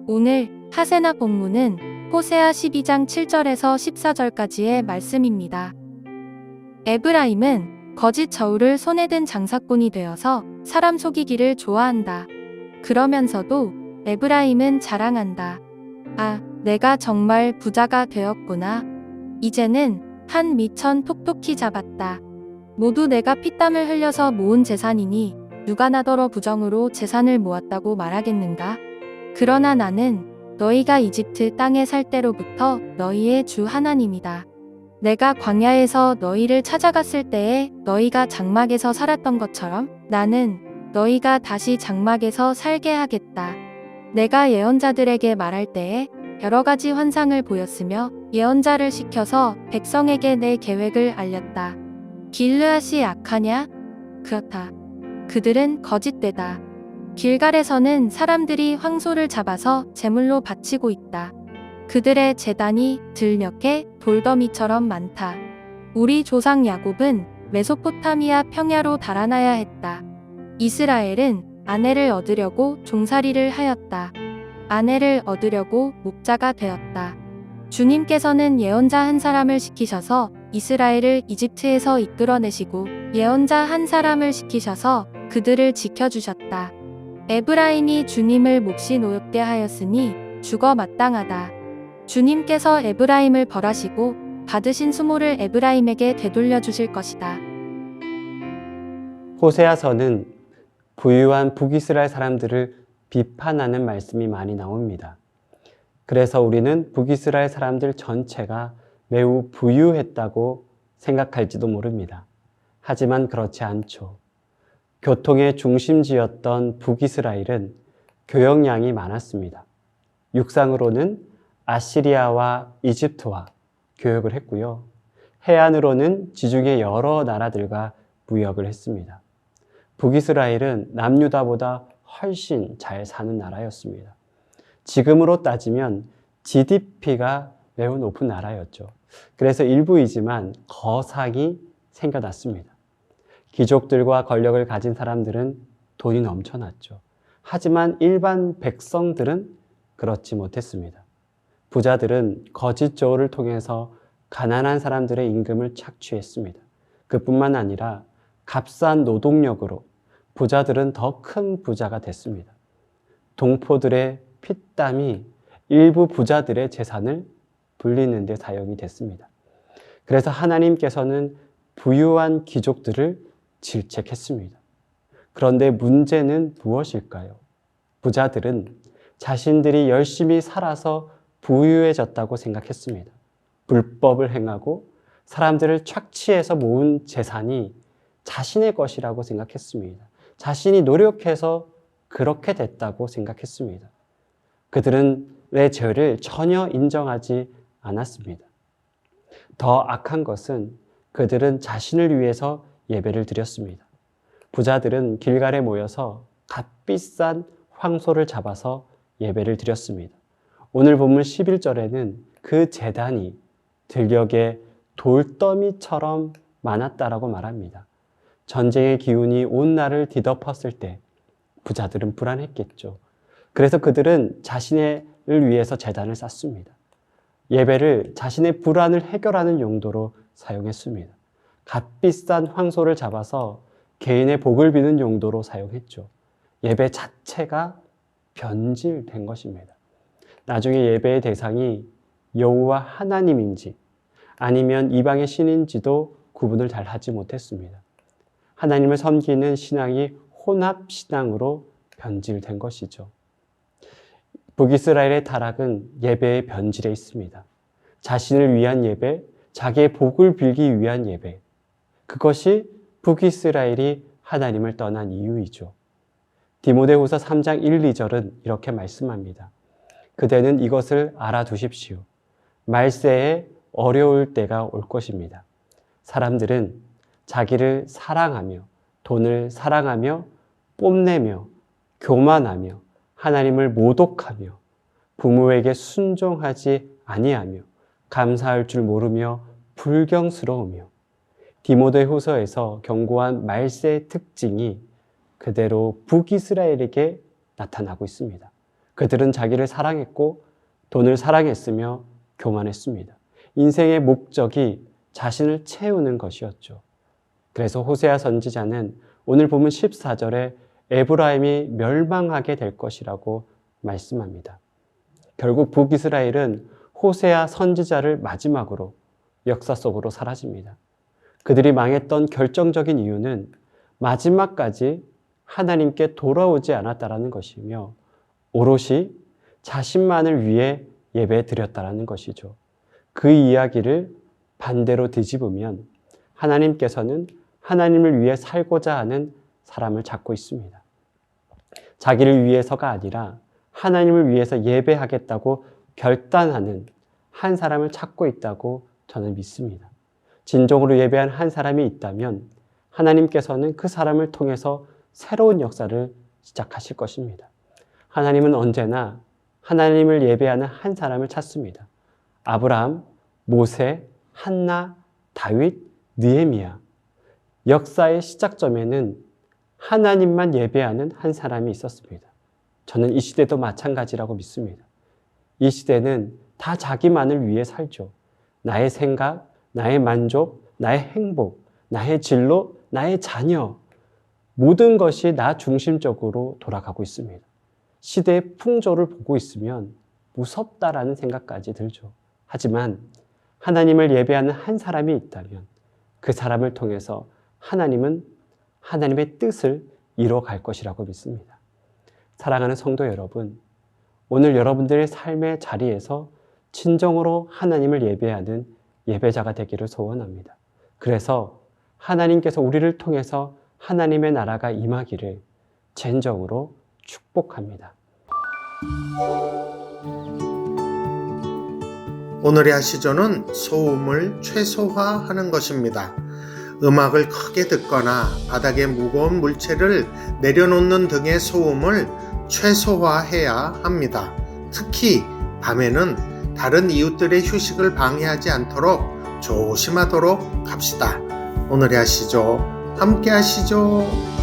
오늘 하세나 본문은 호세아 12장 7절에서 14절까지의 말씀입니다. 에브라임은 거짓 저울을 손에 든 장사꾼이 되어서 사람 속이기를 좋아한다. 그러면서도 에브라임은 자랑한다. 아, 내가 정말 부자가 되었구나. 이제는 한 미천 톡톡히 잡았다. 모두 내가 피땀을 흘려서 모은 재산이니 누가 나더러 부정으로 재산을 모았다고 말하겠는가? 그러나 나는 너희가 이집트 땅에 살 때로부터 너희의 주 하나님이다. 내가 광야에서 너희를 찾아갔을 때에 너희가 장막에서 살았던 것처럼 나는 너희가 다시 장막에서 살게 하겠다. 내가 예언자들에게 말할 때에 여러 가지 환상을 보였으며 예언자를 시켜서 백성에게 내 계획을 알렸다. 길르앗이 악하냐? 그렇다. 그들은 거짓되다. 길갈에서는 사람들이 황소를 잡아서 제물로 바치고 있다. 그들의 제단이 들녘에 돌더미처럼 많다. 우리 조상 야곱은 메소포타미아 평야로 달아나야 했다. 이스라엘은 아내를 얻으려고 종살이를 하였다. 아내를 얻으려고 목자가 되었다. 주님께서는 예언자 한 사람을 시키셔서 이스라엘을 이집트에서 이끌어내시고 예언자 한 사람을 시키셔서 그들을 지켜주셨다. 에브라임이 주님을 몹시 노엽게 하였으니 죽어 마땅하다. 주님께서 에브라임을 벌하시고 받으신 수모를 에브라임에게 되돌려 주실 것이다. 호세아서는 부유한 북이스라엘 사람들을 비판하는 말씀이 많이 나옵니다. 그래서 우리는 북이스라엘 사람들 전체가 매우 부유했다고 생각할지도 모릅니다. 하지만 그렇지 않죠. 교통의 중심지였던 북이스라엘은 교역량이 많았습니다. 육상으로는 아시리아와 이집트와 교역을 했고요. 해안으로는 지중해 여러 나라들과 무역을 했습니다. 북이스라엘은 남유다보다 훨씬 잘 사는 나라였습니다. 지금으로 따지면 GDP가 매우 높은 나라였죠. 그래서 일부이지만 거상이 생겨났습니다. 귀족들과 권력을 가진 사람들은 돈이 넘쳐났죠. 하지만 일반 백성들은 그렇지 못했습니다. 부자들은 거짓 저울을 통해서 가난한 사람들의 임금을 착취했습니다. 그뿐만 아니라 값싼 노동력으로 부자들은 더 큰 부자가 됐습니다. 동포들의 피땀이 일부 부자들의 재산을 불리는 데 사용이 됐습니다. 그래서 하나님께서는 부유한 귀족들을 질책했습니다. 그런데 문제는 무엇일까요? 부자들은 자신들이 열심히 살아서 부유해졌다고 생각했습니다. 불법을 행하고 사람들을 착취해서 모은 재산이 자신의 것이라고 생각했습니다. 자신이 노력해서 그렇게 됐다고 생각했습니다. 그들은 내 죄를 전혀 인정하지 않았습니다. 더 악한 것은 그들은 자신을 위해서 예배를 드렸습니다. 부자들은 길갈에 모여서 값비싼 황소를 잡아서 예배를 드렸습니다. 오늘 본문 11절에는 그 제단이 들녘에 돌더미처럼 많았다라고 말합니다. 전쟁의 기운이 온 나라를 뒤덮었을 때 부자들은 불안했겠죠. 그래서 그들은 자신을 위해서 제단을 쌓습니다. 예배를 자신의 불안을 해결하는 용도로 사용했습니다. 값비싼 황소를 잡아서 개인의 복을 비는 용도로 사용했죠. 예배 자체가 변질된 것입니다. 나중에 예배의 대상이 여호와 하나님인지 아니면 이방의 신인지도 구분을 잘 하지 못했습니다. 하나님을 섬기는 신앙이 혼합신앙으로 변질된 것이죠. 북이스라엘의 타락은 예배의 변질에 있습니다. 자신을 위한 예배, 자기의 복을 빌기 위한 예배, 그것이 북이스라엘이 하나님을 떠난 이유이죠. 디모데후서 3장 1, 2절은 이렇게 말씀합니다. 그대는 이것을 알아두십시오. 말세에 어려울 때가 올 것입니다. 사람들은 자기를 사랑하며 돈을 사랑하며 뽐내며 교만하며 하나님을 모독하며 부모에게 순종하지 아니하며 감사할 줄 모르며 불경스러우며 디모데후서에서 경고한 말세의 특징이 그대로 북이스라엘에게 나타나고 있습니다. 그들은 자기를 사랑했고 돈을 사랑했으며 교만했습니다. 인생의 목적이 자신을 채우는 것이었죠. 그래서 호세아 선지자는 오늘 보면 14절에 에브라임이 멸망하게 될 것이라고 말씀합니다. 결국 북이스라엘은 호세아 선지자를 마지막으로 역사 속으로 사라집니다. 그들이 망했던 결정적인 이유는 마지막까지 하나님께 돌아오지 않았다라는 것이며 오롯이 자신만을 위해 예배 드렸다라는 것이죠. 그 이야기를 반대로 뒤집으면 하나님께서는 하나님을 위해 살고자 하는 사람을 찾고 있습니다. 자기를 위해서가 아니라 하나님을 위해서 예배하겠다고 결단하는 한 사람을 찾고 있다고 저는 믿습니다. 진정으로 예배한 한 사람이 있다면 하나님께서는 그 사람을 통해서 새로운 역사를 시작하실 것입니다. 하나님은 언제나 하나님을 예배하는 한 사람을 찾습니다. 아브라함, 모세, 한나, 다윗, 느헤미야. 역사의 시작점에는 하나님만 예배하는 한 사람이 있었습니다. 저는 이 시대도 마찬가지라고 믿습니다. 이 시대는 다 자기만을 위해 살죠. 나의 생각, 나의 만족, 나의 행복, 나의 진로, 나의 자녀. 모든 것이 나 중심적으로 돌아가고 있습니다. 시대의 풍조를 보고 있으면 무섭다라는 생각까지 들죠. 하지만 하나님을 예배하는 한 사람이 있다면 그 사람을 통해서 하나님은 하나님의 뜻을 이뤄갈 것이라고 믿습니다. 사랑하는 성도 여러분, 오늘 여러분들의 삶의 자리에서 진정으로 하나님을 예배하는 예배자가 되기를 소원합니다. 그래서 하나님께서 우리를 통해서 하나님의 나라가 임하기를 진정으로 축복합니다. 오늘의 아시조는 소음을 최소화하는 것입니다. 음악을 크게 듣거나 바닥에 무거운 물체를 내려놓는 등의 소음을 최소화해야 합니다. 특히 밤에는 다른 이웃들의 휴식을 방해하지 않도록 조심하도록 합시다. 오늘의 아시조 함께 하시죠.